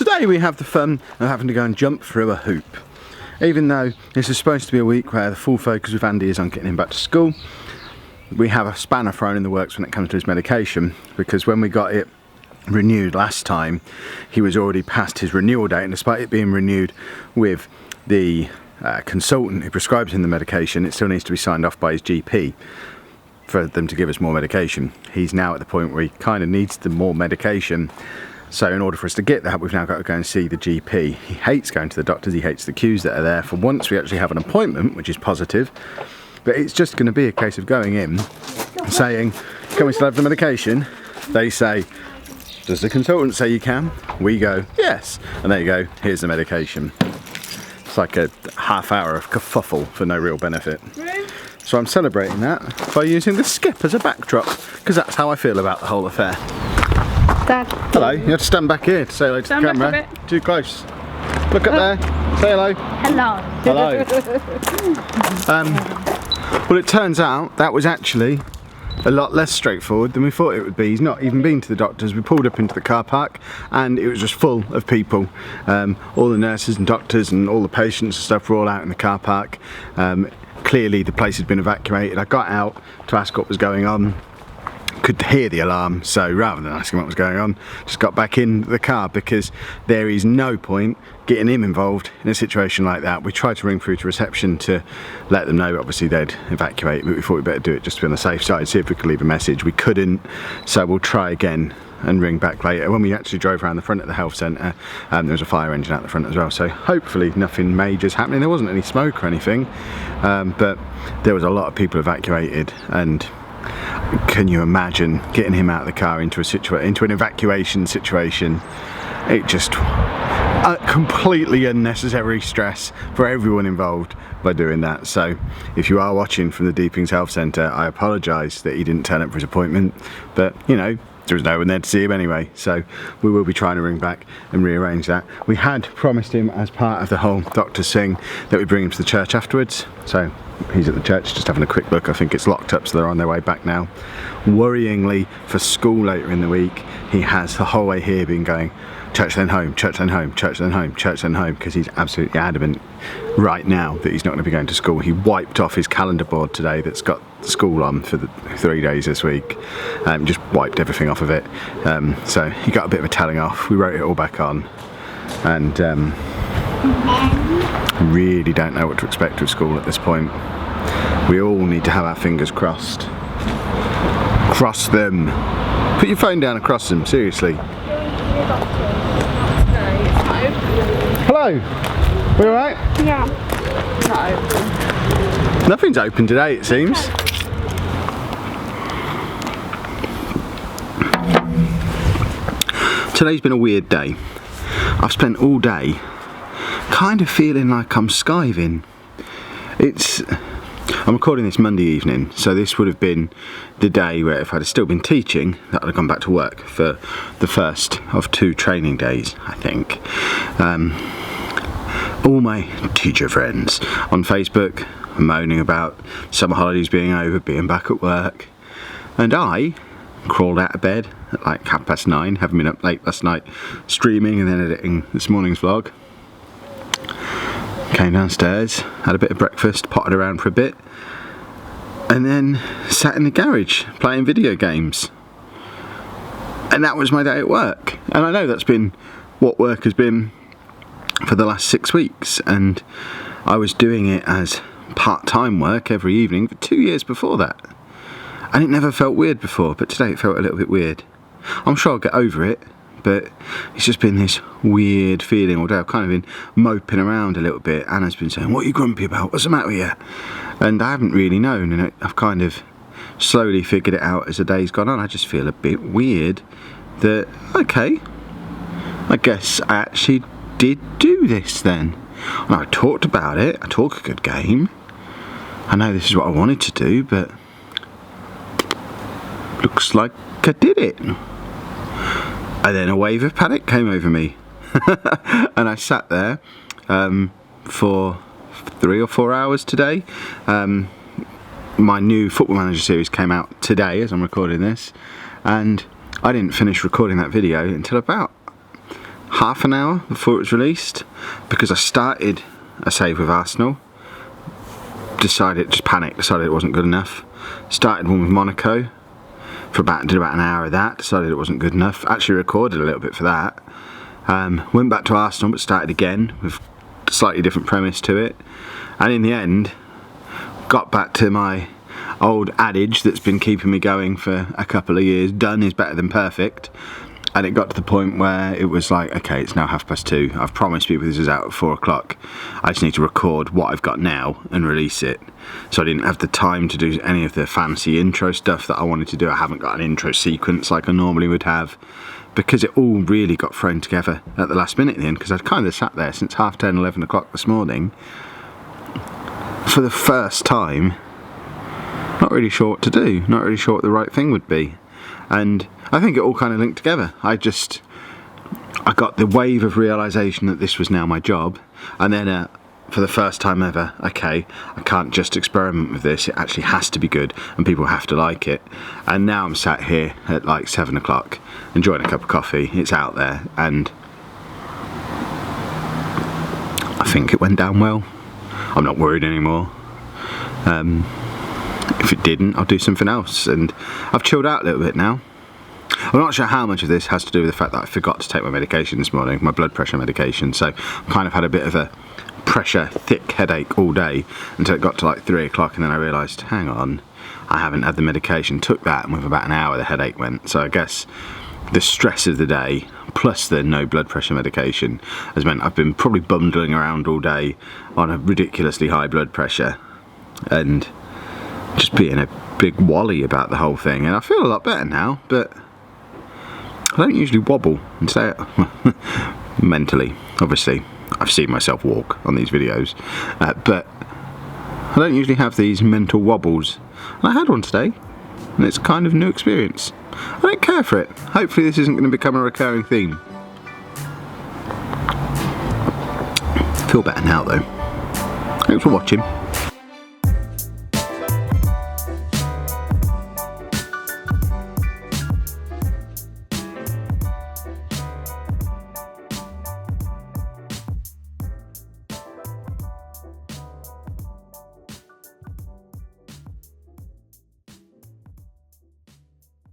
Today we have the fun of having to go and jump through a hoop. Even though this is supposed to be a week where the full focus with Andy is on getting him back to school, we have a spanner thrown in the works when it comes to his medication, because when we got it renewed last time, he was already past his renewal date, and despite it being renewed with the consultant who prescribes him the medication, it still needs to be signed off by his GP for them to give us more medication. He's now at the point where he kind of needs the more medication, so in order for us to get that, we've now got to go and see the GP. He hates going to the doctors, he hates the queues that are there. For once we actually have an appointment, which is positive, but it's just going to be a case of going in, saying, can we still have the medication? They say, does the consultant say you can? We go, yes. And there you go, here's the medication. It's like a half hour of kerfuffle for no real benefit. So I'm celebrating that by using the skip as a backdrop, because that's how I feel about the whole affair. Dad. Hello, you have to stand back here to say hello to the camera. Too close. Look up there, say hello. Hello. Hello. Well, it turns out that was actually a lot less straightforward than we thought it would be. He's not even been to the doctors. We pulled up into the car park and it was just full of people. All the nurses and doctors and all the patients and stuff were all out in the car park. Clearly the place had been evacuated. I got out to ask what was going on. Could hear the alarm, so rather than asking what was going on, just got back in the car, because there is no point getting him involved in a situation like that. We tried to ring through to reception to let them know obviously they'd evacuate, but we thought we'd better do it just to be on the safe side, see if we could leave a message. We couldn't, so we'll try again and ring back later. When we actually drove around the front of the health centre, there was a fire engine out the front as well, so hopefully nothing major's happening. There wasn't any smoke or anything, but there was a lot of people evacuated, and can you imagine getting him out of the car into an evacuation situation? It just completely unnecessary stress for everyone involved by doing that. So if you are watching from the Deepings Health Centre, I apologise that he didn't turn up for his appointment, but you know, there was no one there to see him anyway, so we will be trying to ring back and rearrange that. We had promised him, as part of the whole doctor's thing, that we'd bring him to the church afterwards, so he's at the church just having a quick look. I think it's locked up, so they're on their way back now. Worryingly, for school later in the week, he has the whole way here been going church then home, church then home, church then home, church then home, because he's absolutely adamant right now that he's not going to be going to school. He wiped off his calendar board today that's got school on for the 3 days this week, just wiped everything off of it, so he got a bit of a telling off. We wrote it all back on, and really don't know what to expect with school at this point. We all need to have our fingers crossed. Cross them. Put your phone down and cross them, seriously. Hello. We alright? Yeah. No. Nothing's open today, it seems. Today's been a weird day. I've spent all day kind of feeling like I'm skiving. I'm recording this Monday evening, so this would have been the day where, if I'd have still been teaching, that I'd have gone back to work for the first of 2 training days, I think. All my teacher friends on Facebook are moaning about summer holidays being over, being back at work, and I crawled out of bed at like 9:30, having been up late last night streaming and then editing this morning's vlog. Came downstairs, had a bit of breakfast, potted around for a bit, and then sat in the garage playing video games. And that was my day at work. And I know that's been what work has been for the last 6 weeks, and I was doing it as part-time work every evening for 2 years before that. And it never felt weird before, but today it felt a little bit weird. I'm sure I'll get over it, but it's just been this weird feeling all day. I've kind of been moping around a little bit. Anna's been saying, what are you grumpy about? What's the matter with you? And I haven't really known, and I've kind of slowly figured it out as the day's gone on. I just feel a bit weird that, okay, I guess I actually did do this then. And I talked about it, I talk a good game. I know this is what I wanted to do, but looks like I did it. And then a wave of panic came over me. And I sat there for 3 or 4 hours today. My new Football Manager series came out today as I'm recording this, and I didn't finish recording that video until about half an hour before it was released, because I started a save with Arsenal, just panicked, decided it wasn't good enough. Started one with Monaco, did about an hour of that, decided it wasn't good enough. Actually recorded a little bit for that. Went back to Arsenal but started again with a slightly different premise to it. And in the end, got back to my old adage that's been keeping me going for a couple of years, done is better than perfect. And it got to the point where it was like, okay, it's now 2:30. I've promised people this is out at 4 o'clock. I just need to record what I've got now and release it. So I didn't have the time to do any of the fancy intro stuff that I wanted to do. I haven't got an intro sequence like I normally would have, because it all really got thrown together at the last minute in the end, because I'd kind of sat there since 10:30, 11 o'clock this morning for the first time, not really sure what to do, not really sure what the right thing would be. And I think it all kind of linked together. I got the wave of realisation that this was now my job, and then for the first time ever, okay, I can't just experiment with this, it actually has to be good and people have to like it. And now I'm sat here at like 7 o'clock enjoying a cup of coffee, it's out there, and I think it went down well. I'm not worried anymore. If it didn't, I'll do something else, and I've chilled out a little bit now. I'm not sure how much of this has to do with the fact that I forgot to take my medication this morning, my blood pressure medication, so I kind of had a bit of a pressure thick headache all day until it got to like 3 o'clock, and then I realised, hang on, I haven't had the medication. Took that, and with about an hour the headache went. So I guess the stress of the day plus the no blood pressure medication has meant I've been probably bundling around all day on a ridiculously high blood pressure and just being a big wally about the whole thing. And I feel a lot better now, but I don't usually wobble and say it mentally. Obviously, I've seen myself walk on these videos, but I don't usually have these mental wobbles. And I had one today, and it's kind of a new experience. I don't care for it. Hopefully this isn't going to become a recurring theme. Feel better now though. Thanks for watching.